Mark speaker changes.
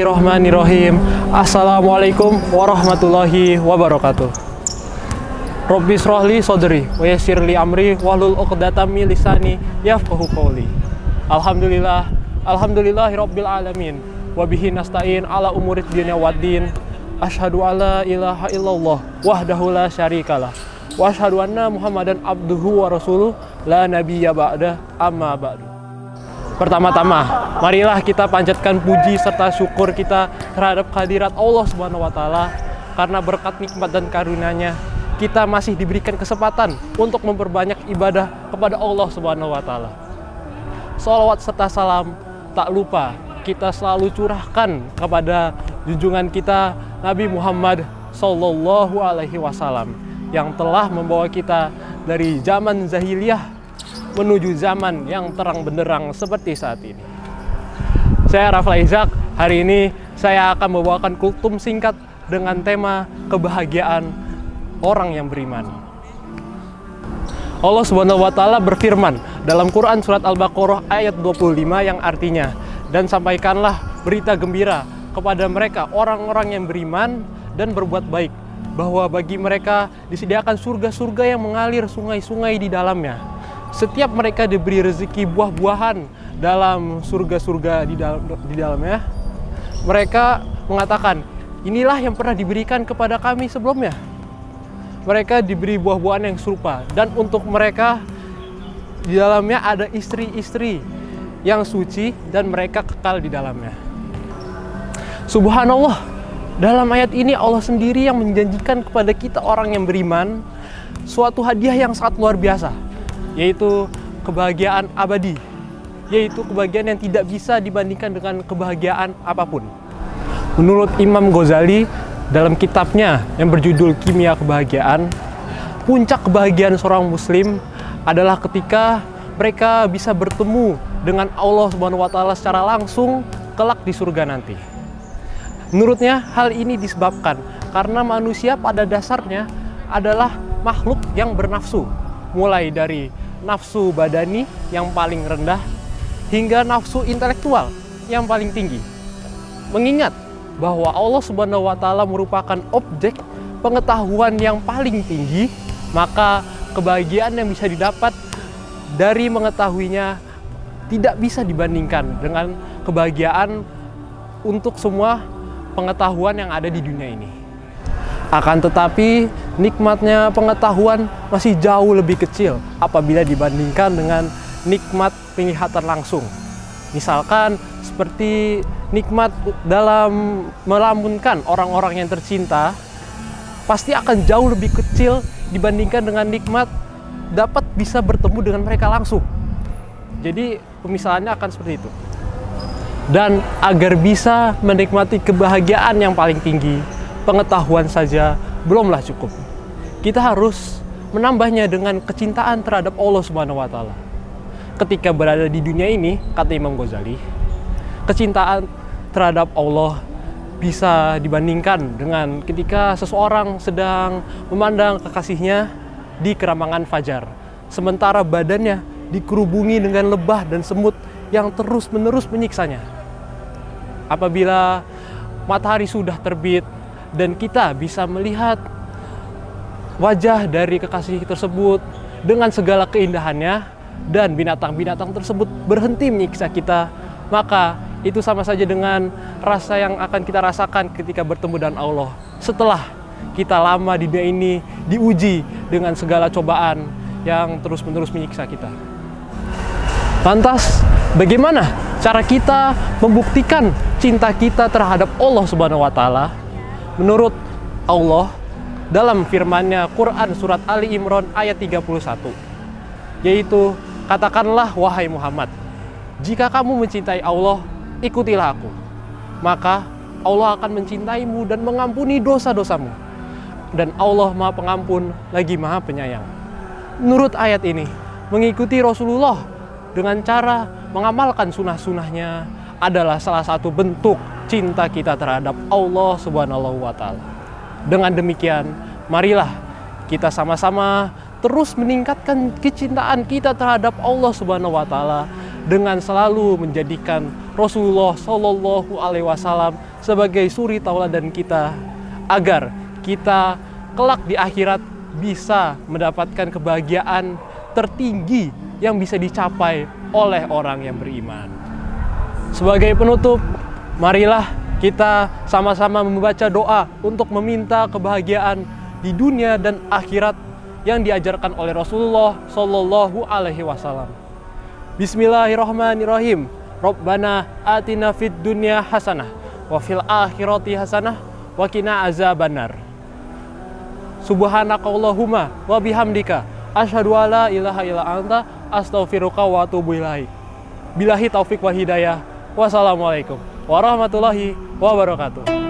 Speaker 1: Bismillahirrahmanirrahim. Assalamualaikum warahmatullahi wabarakatuh. Rabbi shrahli sodri wa yassir li amri wahlul 'uqdatam min lisani yafqahu qawli. Alhamdulillahi rabbil alamin. Wa bihi nasta'in ala umurid dunya waddin. Asyhadu alla ilaha illallah wahdahu la syarikalah. Wa asyhadu anna Muhammadan abduhu wa rasuluh la nabiyya ba'da amma ba'du. Pertama-tama, marilah kita panjatkan puji serta syukur kita terhadap kehadirat Allah Subhanahu wa taala, karena berkat nikmat dan karunia-Nya kita masih diberikan kesempatan untuk memperbanyak ibadah kepada Allah Subhanahu wa taala. Shalawat serta salam tak lupa kita selalu curahkan kepada junjungan kita Nabi Muhammad Sallallahu Alaihi Wasallam yang telah membawa kita dari zaman jahiliyah menuju zaman yang terang benderang seperti saat ini. Saya Rafla Izak. Hari ini saya akan membawakan kultum singkat dengan tema kebahagiaan orang yang beriman. Allah Subhanahu wa taala berfirman dalam Quran surat Al-Baqarah ayat 25 yang artinya, dan sampaikanlah berita gembira kepada mereka orang-orang yang beriman dan berbuat baik, bahwa bagi mereka disediakan surga-surga yang mengalir sungai-sungai di dalamnya. Setiap mereka diberi rezeki buah-buahan dalam surga-surga di dalamnya. Mereka mengatakan, inilah yang pernah diberikan kepada kami sebelumnya. Mereka diberi buah-buahan yang serupa, dan untuk mereka di dalamnya ada istri-istri yang suci dan mereka kekal di dalamnya. Subhanallah, dalam ayat ini Allah sendiri yang menjanjikan kepada kita orang yang beriman suatu hadiah yang sangat luar biasa, yaitu kebahagiaan abadi, yaitu kebahagiaan yang tidak bisa dibandingkan dengan kebahagiaan apapun. Menurut Imam Ghazali dalam kitabnya yang berjudul Kimia Kebahagiaan, puncak kebahagiaan seorang muslim adalah ketika mereka bisa bertemu dengan Allah Subhanahu wa taala secara langsung kelak di surga nanti. Menurutnya hal ini disebabkan karena manusia pada dasarnya adalah makhluk yang bernafsu, mulai dari nafsu badani yang paling rendah hingga nafsu intelektual yang paling tinggi. Mengingat bahwa Allah Subhanahu wa taala merupakan objek pengetahuan yang paling tinggi, maka kebahagiaan yang bisa didapat dari mengetahuinya tidak bisa dibandingkan dengan kebahagiaan untuk semua pengetahuan yang ada di dunia ini. Akan tetapi, nikmatnya pengetahuan masih jauh lebih kecil apabila dibandingkan dengan nikmat penglihatan langsung. Misalkan seperti nikmat dalam melamunkan orang-orang yang tercinta, pasti akan jauh lebih kecil dibandingkan dengan nikmat dapat bisa bertemu dengan mereka langsung. Jadi pemisahannya akan seperti itu. Dan agar bisa menikmati kebahagiaan yang paling tinggi, pengetahuan saja belumlah cukup. Kita harus menambahnya dengan kecintaan terhadap Allah Subhanahu wa taala. Ketika berada di dunia ini, kata Imam Ghazali, kecintaan terhadap Allah bisa dibandingkan dengan ketika seseorang sedang memandang kekasihnya di kerambangan fajar, sementara badannya dikerubungi dengan lebah dan semut yang terus-menerus menyiksanya. Apabila matahari sudah terbit dan kita bisa melihat wajah dari kekasih tersebut dengan segala keindahannya, dan binatang-binatang tersebut berhenti menyiksa kita, maka itu sama saja dengan rasa yang akan kita rasakan ketika bertemu dengan Allah setelah kita lama di dunia ini diuji dengan segala cobaan yang terus-menerus menyiksa kita. Lantas, bagaimana cara kita membuktikan cinta kita terhadap Allah Subhanahu wa taala? Menurut Allah dalam firman-Nya Quran surat Ali Imran ayat 31, yaitu, katakanlah wahai Muhammad, jika kamu mencintai Allah, ikutilah aku, maka Allah akan mencintaimu dan mengampuni dosa-dosamu, dan Allah Maha Pengampun lagi Maha Penyayang. Menurut ayat ini, mengikuti Rasulullah dengan cara mengamalkan sunnah-sunnahnya adalah salah satu bentuk cinta kita terhadap Allah Subhanahu wa taala. Dengan demikian, marilah kita sama-sama terus meningkatkan kecintaan kita terhadap Allah Subhanahu wa taala dengan selalu menjadikan Rasulullah Shallallahu Alaihi Wasallam sebagai suri tauladan kita, agar kita kelak di akhirat bisa mendapatkan kebahagiaan tertinggi yang bisa dicapai oleh orang yang beriman. Sebagai penutup, marilah kita sama-sama membaca doa untuk meminta kebahagiaan di dunia dan akhirat yang diajarkan oleh Rasulullah Shallallahu Alaihi Wasallam. Bismillahirrahmanirrahim. Rabbana atina fid dunya hasanah wa fil akhirati hasanah wa qina azabannar. Subhanakallahumma wa bihamdika asyhadu alla ilaha illa anta astaghfiruka wa atubu ilaik. Billahi taufik wa hidayah. Wassalamualaikum warahmatullahi wabarakatuh.